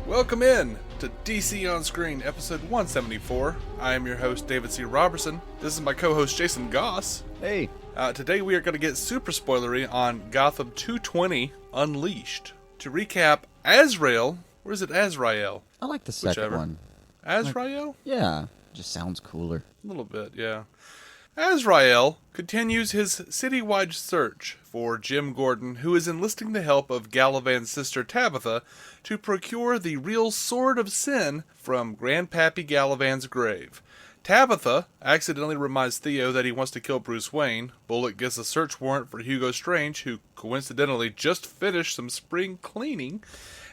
Welcome in to DC On Screen, episode 174. I am your host, David C. Robertson. This is my co-host, Jason Goss. Hey. Today we are going to get super spoilery on Gotham 220 Unleashed. To recap, Azrael, or is it Azrael? I like the second Whichever. one. Azrael? Yeah, just sounds cooler. A little bit, yeah. Azrael continues his citywide search for Jim Gordon, who is enlisting the help of Galavan's sister Tabitha to procure the real Sword of Sin from Grandpappy Galavan's grave. Tabitha accidentally reminds Theo that he wants to kill Bruce Wayne. Bullock gets a search warrant for Hugo Strange, who coincidentally just finished some spring cleaning.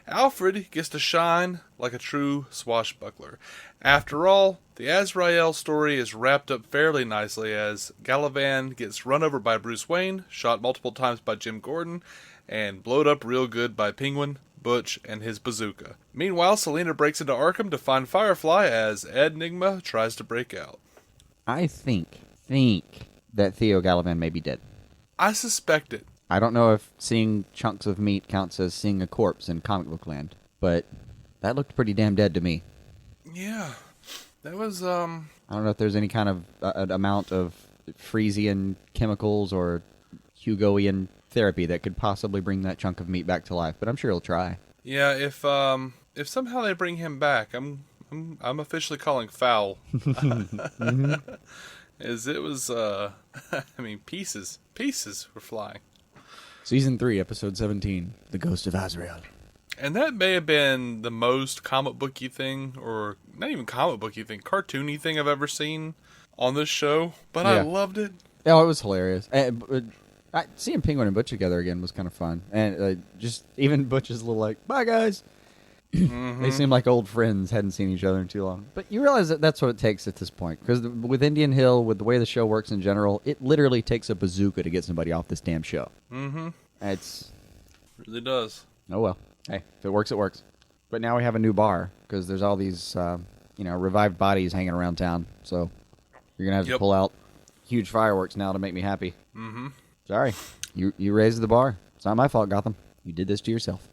Alfred gets to shine like a true swashbuckler. After all, the Azrael story is wrapped up fairly nicely as Galavan gets run over by Bruce Wayne, shot multiple times by Jim Gordon, and blowed up real good by Penguin, Butch, and his bazooka. Meanwhile, Selena breaks into Arkham to find Firefly as Ed Nygma tries to break out. I think that Theo Galavan may be dead. I suspect it. I don't know if seeing chunks of meat counts as seeing a corpse in comic book land, but that looked pretty damn dead to me. Yeah, that was, I don't know if there's any kind of amount of Frisian chemicals or Hugoian therapy that could possibly bring that chunk of meat back to life, but I'm sure he'll try. Yeah, if somehow they bring him back, I'm officially calling foul. Mm-hmm. As it was, I mean, pieces were flying. Season 3, Episode 17, The Ghost of Azrael. And that may have been the most comic booky thing, or not even comic booky thing, cartoony thing I've ever seen on this show, but yeah. I loved it. Oh, it was hilarious. Seeing Penguin and Butch together again was kind of fun. And just even Butch's little like, bye guys. Mm-hmm. They seem like old friends, hadn't seen each other in too long. But you realize that that's what it takes at this point. Because with Indian Hill, with the way the show works in general, it literally takes a bazooka to get somebody off this damn show. Mm-hmm. It really does. Oh well. Hey, if it works, it works. But now we have a new bar, because there's all these, revived bodies hanging around town. So you're going to have to pull out huge fireworks now to make me happy. Mm-hmm. Sorry. You raised the bar. It's not my fault, Gotham. You did this to yourself.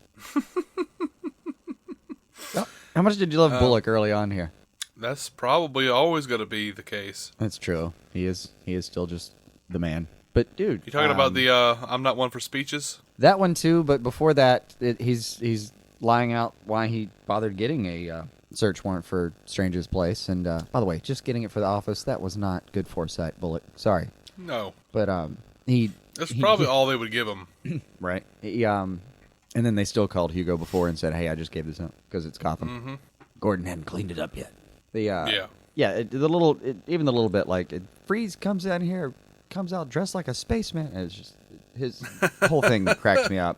How much did you love Bullock early on here? That's probably always going to be the case. That's true. He is still just the man. But dude, you talking about the I'm not one for speeches? That one too. But before that, he's lying out why he bothered getting a search warrant for Strange's place. And by the way, just getting it for the office, that was not good foresight, Bullock. Sorry. No. But that's probably all they would give him. Right. And then they still called Hugo before and said, "Hey, I just gave this up because it's Gotham." Mm-hmm. Gordon hadn't cleaned it up yet. Yeah. The little bit like Freeze comes out dressed like a spaceman. And it's just his whole thing cracked me up.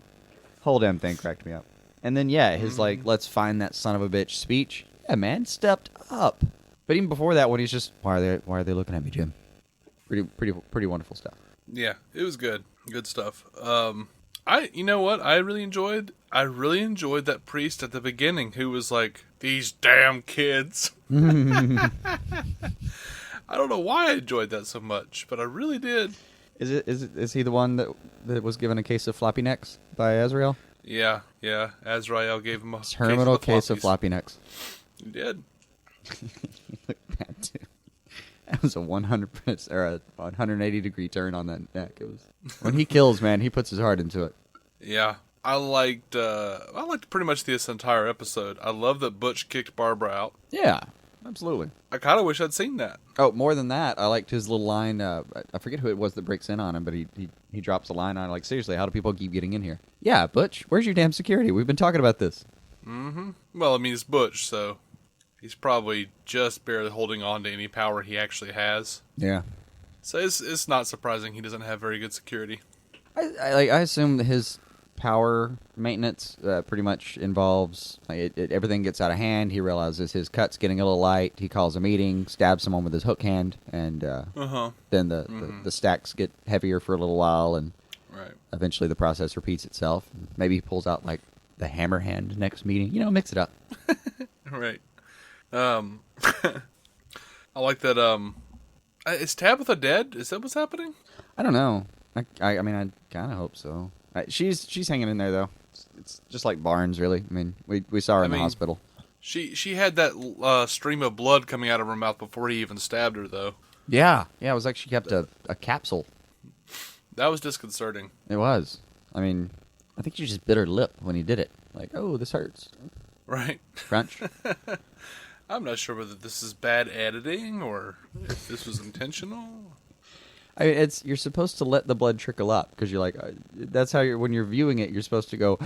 Whole damn thing cracked me up. And then his like, let's find that son of a bitch speech. Yeah, man, stepped up. But even before that, when he's just, why are they looking at me, Jim? Pretty wonderful stuff. Yeah, it was good stuff. You know what I really enjoyed? I really enjoyed that priest at the beginning who was like, these damn kids. I don't know why I enjoyed that so much, but I really did. Is he the one that was given a case of floppy necks by Azrael? Yeah. Azrael gave him a terminal case of floppy necks. He did. He looked bad too. That was a 100% or a 180-degree turn on that neck. It was when he kills, man. He puts his heart into it. Yeah, I liked pretty much this entire episode. I love that Butch kicked Barbara out. Yeah, absolutely. I kind of wish I'd seen that. Oh, more than that, I liked his little line. I forget who it was that breaks in on him, but he drops a line on it, like, seriously, how do people keep getting in here? Yeah, Butch, where's your damn security? We've been talking about this. Mm-hmm. Well, I mean, it's Butch, so he's probably just barely holding on to any power he actually has. Yeah. So it's not surprising he doesn't have very good security. I assume that his power maintenance pretty much involves everything gets out of hand. He realizes his cut's getting a little light. He calls a meeting, stabs someone with his hook hand, and then the stacks get heavier for a little while, and eventually the process repeats itself. Maybe he pulls out like the hammer hand next meeting. Mix it up. Right. I like that. Is Tabitha dead? Is that what's happening? I don't know. I mean, I kind of hope so. She's hanging in there though. It's just like Barnes, really. I mean, we saw her in the hospital. She had that stream of blood coming out of her mouth before he even stabbed her, though. Yeah. It was like she kept a capsule. That was disconcerting. It was. I mean, I think she just bit her lip when he did it. Like, oh, this hurts. Right. Crunch. I'm not sure whether this is bad editing or if this was intentional. I mean, you're supposed to let the blood trickle up because you're like, that's how when you're viewing it, you're supposed to go,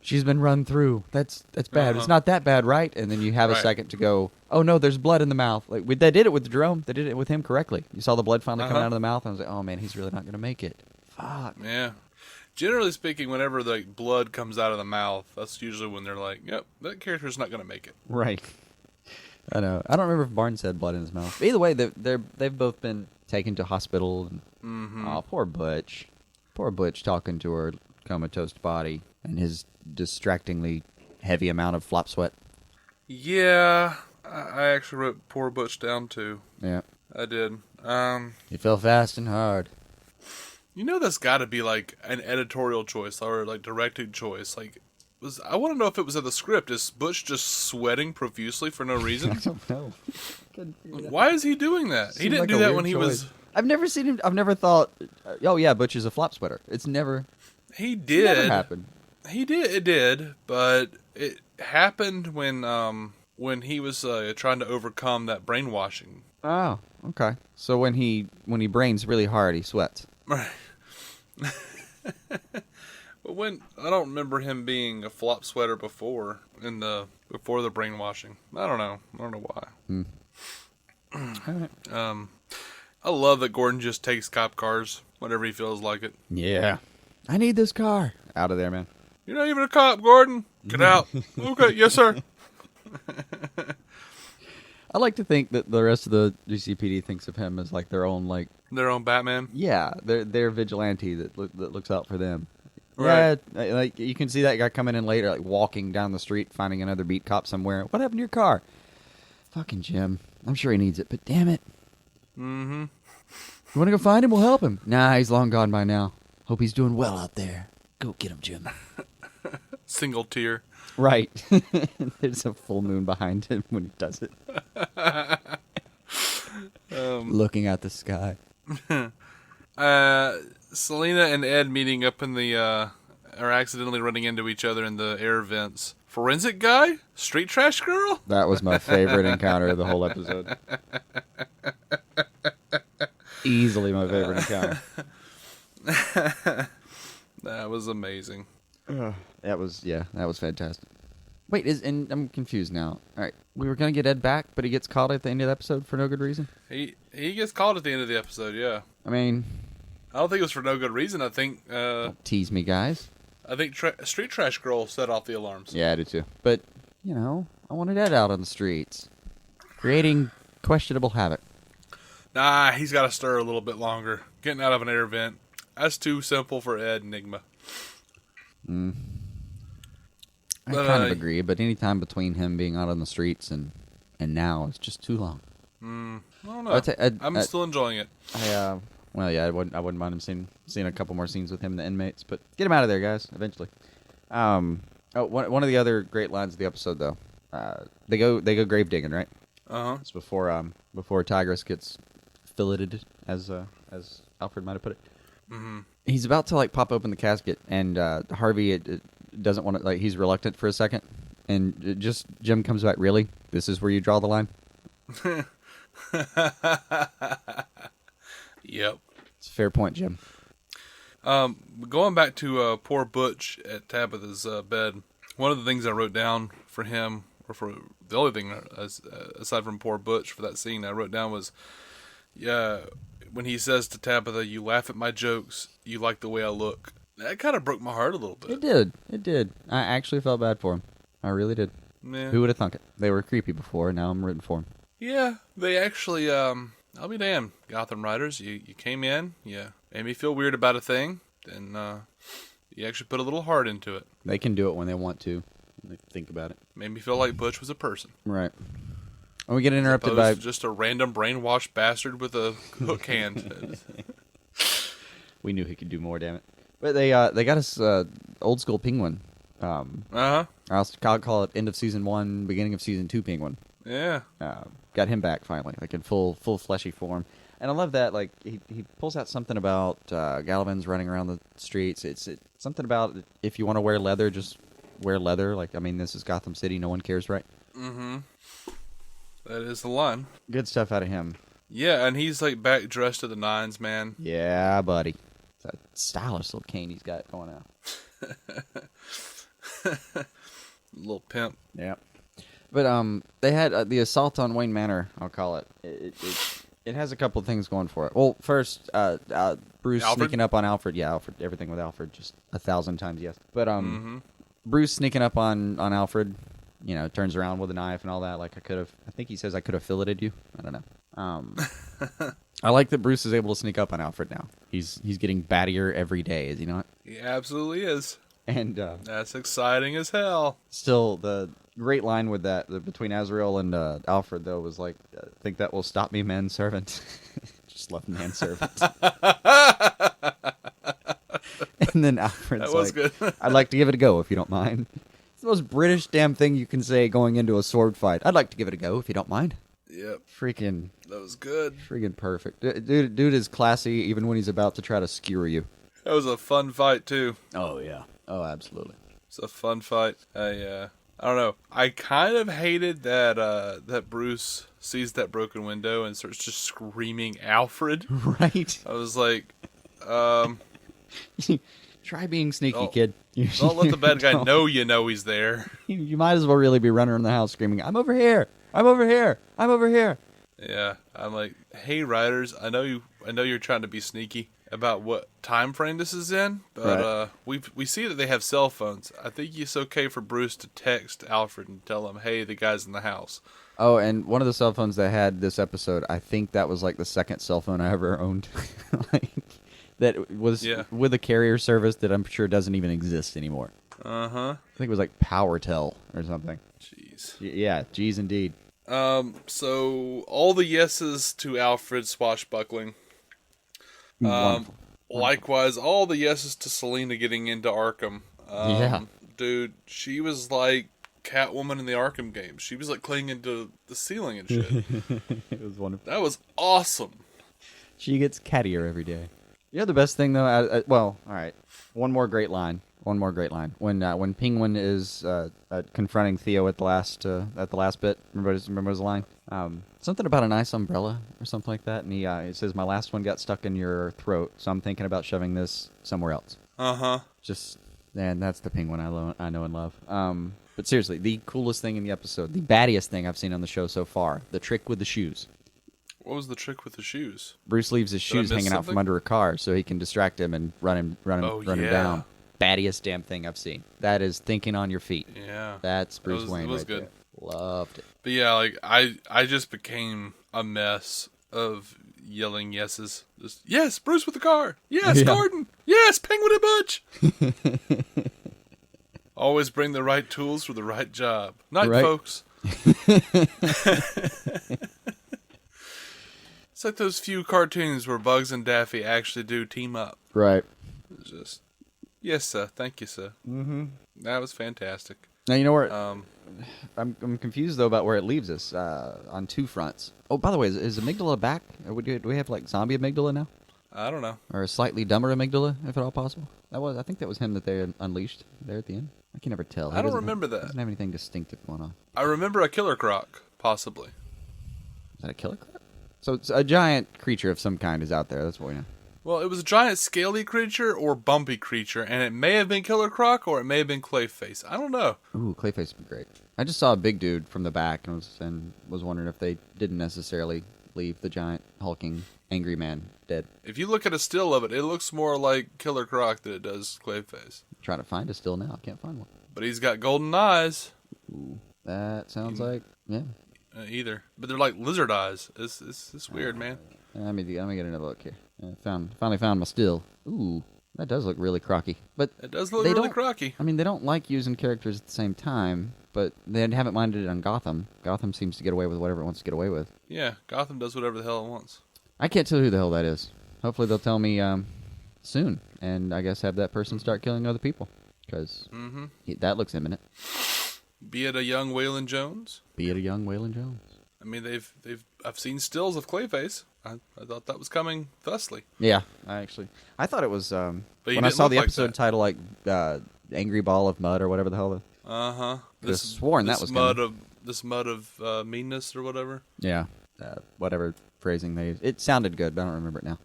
she's been run through. That's bad. Uh-huh. It's not that bad, right? And then you have a second to go, oh no, there's blood in the mouth. Like they did it with Jerome. They did it with him correctly. You saw the blood finally coming out of the mouth, and I was like, oh man, he's really not going to make it. Fuck. Yeah. Generally speaking, whenever the blood comes out of the mouth, that's usually when they're like, yep, that character's not going to make it. Right. I know. I don't remember if Barnes had blood in his mouth. But either way, they've both been taken to hospital. And, oh, poor Butch. Poor Butch talking to her comatose body and his distractingly heavy amount of flop sweat. Yeah, I actually wrote poor Butch down too. Yeah. I did. He fell fast and hard. You know, that's got to be like an editorial choice or like directing choice. Like, I want to know if it was in the script. Is Butch just sweating profusely for no reason? I don't know. Why is he doing that? He didn't do that when he was. I've never seen him. I've never thought, oh yeah, Butch is a flop sweater. It's never. He did. Never happened. He did. It did, but it happened when he was trying to overcome that brainwashing. Oh, okay. So when he brains really hard, he sweats. Right. But I don't remember him being a flop sweater before the brainwashing. I don't know why. I love that Gordon just takes cop cars whenever he feels like it. Yeah. I need this car. Out of there, man. You're not even a cop, Gordon. Get out. Okay, yes, sir. I like to think that the rest of the GCPD thinks of him as like their own Batman. Yeah, their vigilante that looks out for them. Right. Yeah, like you can see that guy coming in later, like walking down the street, finding another beat cop somewhere. What happened to your car? Fucking Jim. I'm sure he needs it, but damn it. Mm-hmm. You want to go find him? We'll help him. Nah, he's long gone by now. Hope he's doing well out there. Go get him, Jim. Single tear. Right. There's a full moon behind him when he does it. Looking at the sky. Selena and Ed meeting up in the, are accidentally running into each other in the air vents. Forensic guy? Street trash girl? That was my favorite encounter of the whole episode. Easily my favorite encounter. That was amazing. That was fantastic. Wait, and I'm confused now. All right, we were gonna get Ed back, but he gets caught at the end of the episode for no good reason. He gets caught at the end of the episode. Yeah. I mean, I don't think it was for no good reason. I think. Don't tease me, guys. I think Street Trash Girl set off the alarms. Yeah, I do too. But I wanted Ed out on the streets, creating questionable havoc. Nah, he's got to stir a little bit longer. Getting out of an air vent. That's too simple for Ed Nygma. I kind of agree, but any time between him being out on the streets and now, it's just too long. I don't know. I'm still enjoying it. I wouldn't mind him seeing a couple more scenes with him and the inmates, but get him out of there, guys, eventually. One of the other great lines of the episode, though, they go grave digging, right? It's before Tigress gets filleted, as Alfred might have put it. Mm-hmm. He's about to pop open the casket, and Harvey it doesn't want to. He's reluctant for a second, and Jim comes back. Really, this is where you draw the line. Yep, it's a fair point, Jim. Going back to poor Butch at Tabitha's bed, one of the things I wrote down for him, or for the only thing aside from poor Butch for that scene I wrote down was, when he says to Tabitha, "You laugh at my jokes, you like the way I look." That kind of broke my heart a little bit. It did. I actually felt bad for him. I really did. Yeah. Who would have thunk it? They were creepy before, and now I'm rooting for him. Yeah, they actually, I'll be damned, Gotham writers. You came in, you made me feel weird about a thing, and you actually put a little heart into it. They can do it when they want to. When they think about it. Made me feel like Butch was a person. Right. And we get interrupted by just a random brainwashed bastard with a hook hand. We knew he could do more, damn it. But they got us old school Penguin. I'll call it end of season 1, beginning of season 2 Penguin. Yeah. Got him back finally, like in full fleshy form. And I love that. Like he pulls out something about Galavan's running around the streets. It's something about if you want to wear leather, just wear leather. Like, I mean, this is Gotham City. No one cares, right? Mm-hmm. That is the line. Good stuff out of him. Yeah, and he's like back dressed to the nines, man. Yeah, buddy. It's a stylish little cane he's got going out. Little pimp. Yeah. But they had the assault on Wayne Manor, I'll call it. It has a couple of things going for it. Well, first, Bruce Alfred? sneaking up on Alfred. Yeah, Alfred. Everything with Alfred, just 1,000 times yes. But Bruce sneaking up on Alfred, turns around with a knife and all that. Like I think he says I could have filleted you. I don't know. I like that Bruce is able to sneak up on Alfred now. He's getting battier every day, is he not? He absolutely is. And that's exciting as hell. Still, the great line with that between Azrael and Alfred, though, was like, I think that will stop me, manservant. Just love manservant. And then Alfred's that was like, good. I'd like to give it a go, if you don't mind. It's the most British damn thing you can say going into a sword fight. I'd like to give it a go, if you don't mind. Yep. Freaking. That was good. Freaking perfect. Dude is classy even when he's about to try to skewer you. That was a fun fight, too. Oh, yeah. Oh, absolutely. It's a fun fight. I don't know. I kind of hated that Bruce sees that broken window and starts just screaming Alfred. Right. I was like, try being sneaky, kid. Don't let the bad guy know he's there. You might as well really be running around the house screaming, I'm over here! I'm over here! I'm over here! Yeah, I'm like, hey, writers, I know you're trying to be sneaky about what time frame this is in, but we see that they have cell phones. I think it's okay for Bruce to text Alfred and tell him, hey, the guy's in the house. Oh, and one of the cell phones that had this episode, I think that was like the second cell phone I ever owned. That was with a carrier service that I'm sure doesn't even exist anymore. Uh-huh. I think it was like PowerTel or something. Jeez. Yeah, geez indeed. So all the yeses to Alfred swashbuckling. Wonderful. Likewise, all the yeses to Selena getting into Arkham. Yeah. Dude, she was like Catwoman in the Arkham games. She was like clinging to the ceiling and shit. It was wonderful. That was awesome. She gets cattier every day. You know the best thing though? Well, all right. One more great line. When Penguin is confronting Theo at the last bit. Remember his line? Something about a nice umbrella or something like that. And he says, "My last one got stuck in your throat, so I'm thinking about shoving this somewhere else." Just, man, that's the Penguin I know and love. But seriously, the coolest thing in the episode, the baddiest thing I've seen on the show so far, the trick with the shoes. What was the trick with the shoes? Bruce leaves his shoes hanging out from under a car so he can distract him and run him down. Baddiest damn thing I've seen. That is thinking on your feet. Yeah. That's Bruce Wayne. It was right good. there. Loved it. But yeah, like I just became a mess of yelling yeses. Just, yes, Bruce with the car. Yes, Gordon. Yes, Penguin and Butch. Always bring the right tools for the right job. Night, folks. It's like those few cartoons where Bugs and Daffy actually do team up. Right. It's just, yes, sir. Thank you, sir. Mm-hmm. That was fantastic. Now, you know where... I'm confused, though, about where it leaves us on two fronts. Oh, by the way, is Amygdala back? Do we have, like, zombie Amygdala now? I don't know. Or a slightly dumber Amygdala, if at all possible? I think that was him that they unleashed there at the end. I can never tell. I don't remember that. Doesn't have anything distinctive going on. I remember a killer croc, possibly. Is that a killer croc? So it's a giant creature of some kind is out there. That's what we know. Well, it was a giant scaly creature or bumpy creature, and it may have been Killer Croc or it may have been Clayface. I don't know. Ooh, Clayface would be great. I just saw a big dude from the back and was wondering if they didn't necessarily leave the giant hulking angry man dead. If you look at a still of it, it looks more like Killer Croc than it does Clayface. I'm trying to find a still now. I can't find one. But he's got golden eyes. Ooh, that sounds like either, but they're like lizard eyes. It's weird, man. Let me get another look here. Finally found my still. Ooh, that does look really crocky. But it does look really crocky. I mean, they don't like using characters at the same time, but they haven't minded it on Gotham. Gotham seems to get away with whatever it wants to get away with. Yeah, Gotham does whatever the hell it wants. I can't tell who the hell that is. Hopefully they'll tell me soon, and I guess have that person start killing other people, because that looks imminent. Be it a young Waylon Jones. Be it a young Waylon Jones. I mean, I've seen stills of Clayface. I thought that was coming thusly. Yeah, I thought it was when I saw the episode title, like Angry Ball of Mud or whatever the hell. This sworn that was this mud of meanness or whatever. Yeah, whatever phrasing they used. It sounded good, but I don't remember it now.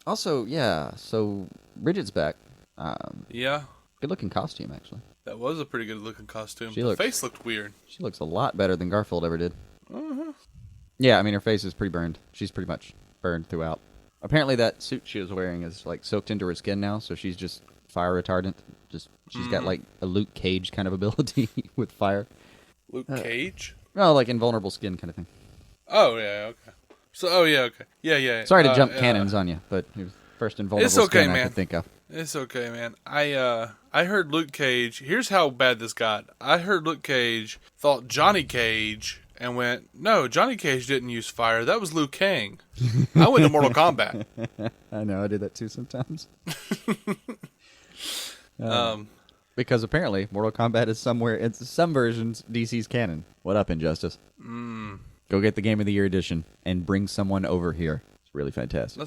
Also, yeah, so Bridget's back. Yeah. Good looking costume, actually. That was a pretty good looking costume. The face looked weird. She looks a lot better than Garfield ever did. Yeah, I mean, her face is pretty burned. She's pretty much burned throughout. Apparently that suit she was wearing is like soaked into her skin now, so she's just fire retardant. She's got like a Luke Cage kind of ability with fire. Luke Cage? Oh, like invulnerable skin kind of thing. Oh, yeah, okay. Okay. Yeah. Sorry to jump cannons on you, but it was the first invulnerable skin I could think of. It's okay, man. I heard Luke Cage. Here's how bad this got. I heard Luke Cage, thought Johnny Cage, and went, no, Johnny Cage didn't use fire. That was Liu Kang. I went to Mortal Kombat. I know, I do that too sometimes. Because apparently Mortal Kombat is somewhere, it's some versions DC's canon. What up, Injustice? Go get the Game of the Year edition and bring someone over here. It's really fantastic.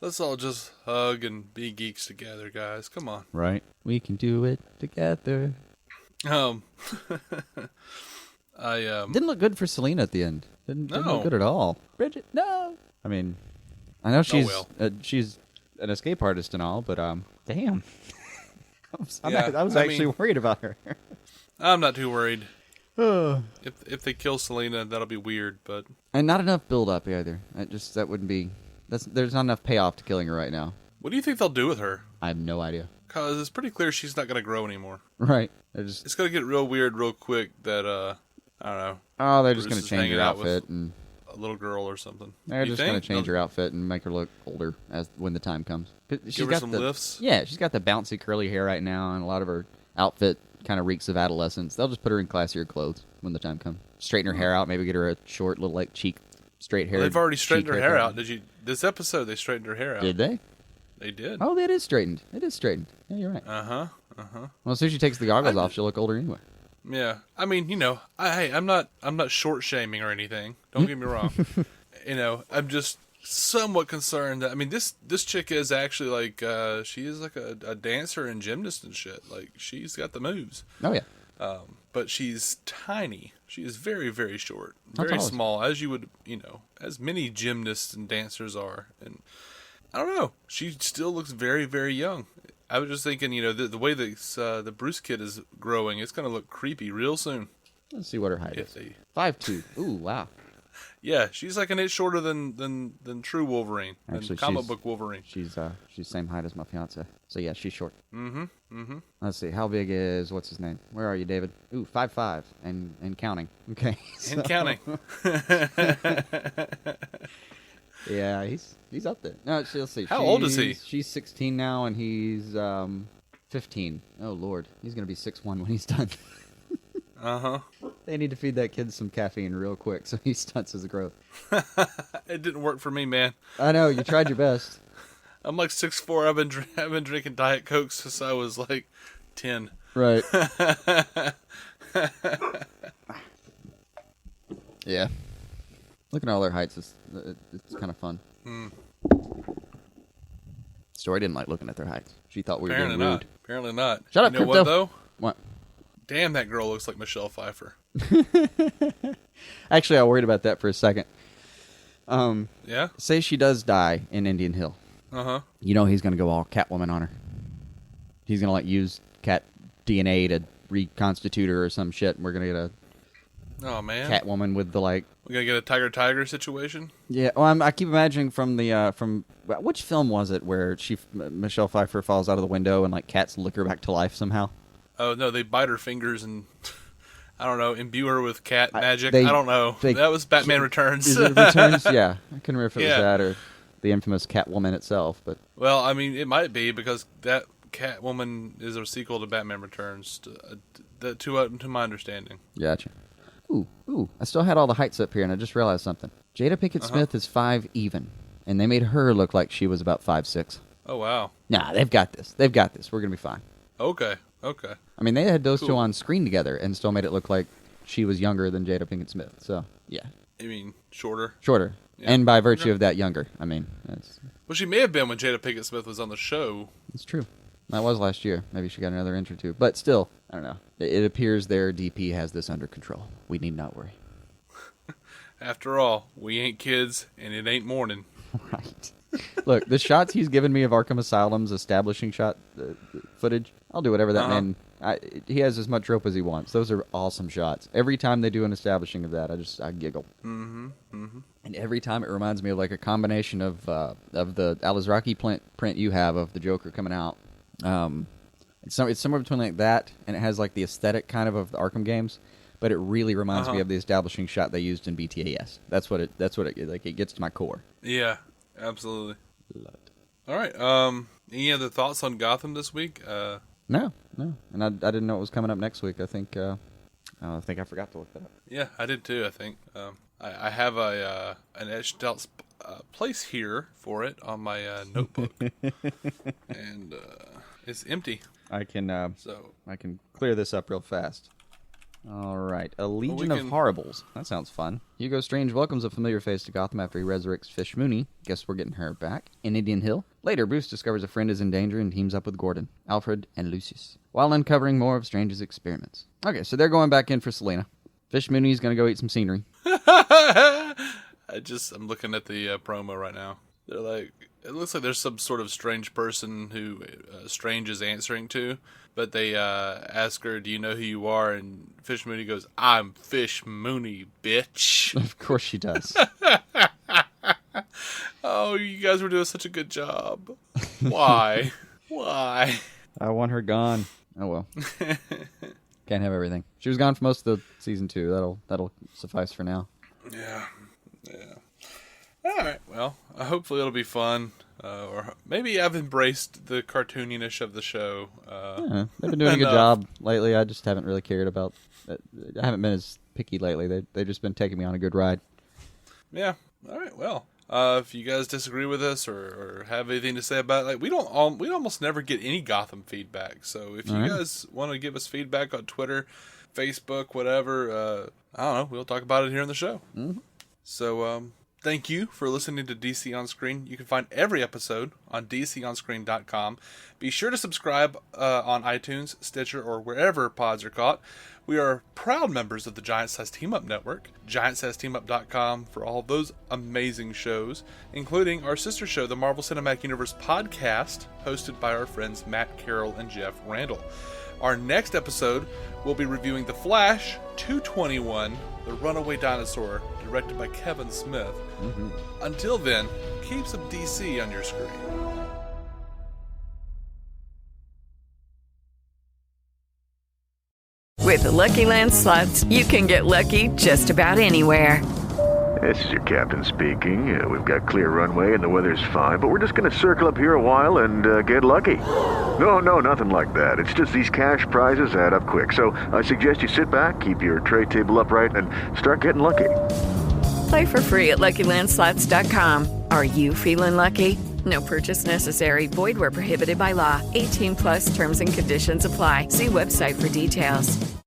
Let's all just hug and be geeks together, guys. Come on. Right. We can do it together. Didn't look good for Selena at the end. Didn't look good at all. Bridget, no. I mean, I know she's an escape artist and all, but damn. I was actually worried about her. I'm not too worried. If they kill Selena, that'll be weird, but and not enough build up either. That wouldn't be. There's not enough payoff to killing her right now. What do you think they'll do with her? I have no idea. Because it's pretty clear she's not going to grow anymore. Right. It's going to get real weird real quick that, I don't know. Oh, they're just going to change her outfit and a little girl or something. They're just going to change her outfit and make her look older when the time comes. Give her some lifts? Yeah, she's got the bouncy curly hair right now, and a lot of her outfit kind of reeks of adolescence. They'll just put her in classier clothes when the time comes. Straighten her hair out, maybe get her a short little like cheek straight hair. They've already straightened her hair out. This episode they straightened her hair out. Did they? They did. Oh, it is straightened. It is straightened. Yeah, you're right. Well, as soon as she takes the goggles off, she'll look older anyway. Yeah, I mean, I'm not short shaming or anything. Don't get me wrong. I'm just somewhat concerned that this chick is actually like she is like a dancer and gymnast and shit. Like she's got the moves. Oh yeah. But she's tiny. She is very, very short, very small, as you would, as many gymnasts and dancers are. And I don't know. She still looks very, very young. I was just thinking, the way the Bruce kid is growing, it's going to look creepy real soon. Let's see what her height is. 5'2". Ooh, wow. Yeah, she's like an inch shorter than true Wolverine, actually, comic book Wolverine. She's same height as my fiance. So yeah, she's short. Let's see, how big is what's his name? Where are you, David? Ooh, 5'5" and counting. Okay, and counting. Yeah, he's up there. No, let's see. How old is he? She's 16 now, and he's 15. Oh Lord, he's gonna be 6'1" when he's done. They need to feed that kid some caffeine real quick so he stunts his growth. It didn't work for me, man. I know, you tried your best. I'm like 6'4". I've been drinking Diet Coke since I was like 10. Right. Yeah. Looking at all their heights, it's kind of fun. Story didn't like looking at their heights. She thought we were being rude. Apparently not. Shut up, You know Crypto. what, though? What? Damn, that girl looks like Michelle Pfeiffer. Actually, I worried about that for a second. Yeah? Say she does die in Indian Hill. You know he's going to go all Catwoman on her. He's going to use cat DNA to reconstitute her or some shit, and we're going to get a Catwoman with the We're going to get a tiger situation? Yeah, well, I keep imagining from which film was it where Michelle Pfeiffer falls out of the window and cats lick her back to life somehow? Oh, no, they bite her fingers and, I don't know, imbue her with cat magic. I don't know. That was Batman Returns. Is it Returns? Yeah. I couldn't remember if it was that or the infamous Catwoman itself. But well, it might be because that Catwoman is a sequel to Batman Returns, to my understanding. Gotcha. Ooh, I still had all the heights up here, and I just realized something. Jada Pinkett Smith is 5 even, and they made her look like she was about 5'6". Oh, wow. Nah, they've got this. They've got this. We're going to be fine. Okay. I mean, they had those Cool. two on screen together and still made it look like she was younger than Jada Pinkett Smith. So, yeah. You mean shorter? Shorter. Yeah. And by virtue of that, younger. I mean, Well, she may have been when Jada Pinkett Smith was on the show. it's true. That was last year. Maybe she got another inch or two. But still, I don't know. It appears their DP has this under control. We need not worry. After all, we ain't kids, and it ain't morning. Right. Look, the shots he's given me of Arkham Asylum's establishing shot footage, I'll do whatever that man... he has as much rope as he wants. Those are awesome shots. Every time they do an establishing of that, I giggle. Mm-hmm. And every time it reminds me of like a combination of the Al-Azraqi print you have of the Joker coming out. It's somewhere between like that, and it has like the aesthetic kind of the Arkham games, but it really reminds me of the establishing shot they used in BTAS. That's what it like. It gets to my core. Yeah, absolutely. All right. Any other thoughts on Gotham this week? No. And I didn't know it was coming up next week. I think I forgot to look that up. Yeah, I did too. I think I have an etched out place here for it on my notebook, and it's empty. I can clear this up real fast. All right, a Legion of Horribles. That sounds fun. Hugo Strange welcomes a familiar face to Gotham after he resurrects Fish Mooney. Guess we're getting her back. In Indian Hill. Later, Bruce discovers a friend is in danger and teams up with Gordon, Alfred, and Lucius, while uncovering more of Strange's experiments. Okay, so they're going back in for Selena. Fish Mooney's going to go eat some scenery. I'm looking at the promo right now. They're like, it looks like there's some sort of strange person who Strange is answering to, but they ask her, "Do you know who you are?" And Fish Mooney goes, "I'm Fish Mooney, bitch." Of course she does. Oh, you guys were doing such a good job. Why? Why? I want her gone. Oh well. Can't have everything. She was gone for most of the season 2. That'll suffice for now. Yeah. All right. Well, hopefully it'll be fun. Or maybe I've embraced the cartooniness of the show. Yeah, they've been doing a good job lately. I just haven't really cared about. I haven't been as picky lately. They've just been taking me on a good ride. Yeah. All right. Well, if you guys disagree with us or have anything to say about it, like we almost never get any Gotham feedback. So if you guys want to give us feedback on Twitter, Facebook, whatever, I don't know, we'll talk about it here on the show. Mm-hmm. So thank you for listening to DC On Screen. You can find every episode on DCOnScreen.com. Be sure to subscribe on iTunes, Stitcher, or wherever pods are caught. We are proud members of the Giant Size Team Up Network, GiantSizeTeamUp.com for all those amazing shows, including our sister show, the Marvel Cinematic Universe Podcast, hosted by our friends Matt Carroll and Jeff Randall. Our next episode, we'll be reviewing The Flash 221, The Runaway Dinosaur, directed by Kevin Smith. Mm-hmm. Until then, keep some DC on your screen. With the Lucky Land Slots, you can get lucky just about anywhere. This is your captain speaking. We've got clear runway and the weather's fine, but we're just going to circle up here a while and get lucky. No, nothing like that. It's just these cash prizes add up quick. So I suggest you sit back, keep your tray table upright, and start getting lucky. Play for free at LuckyLandSlots.com. Are you feeling lucky? No purchase necessary. Void where prohibited by law. 18+ terms and conditions apply. See website for details.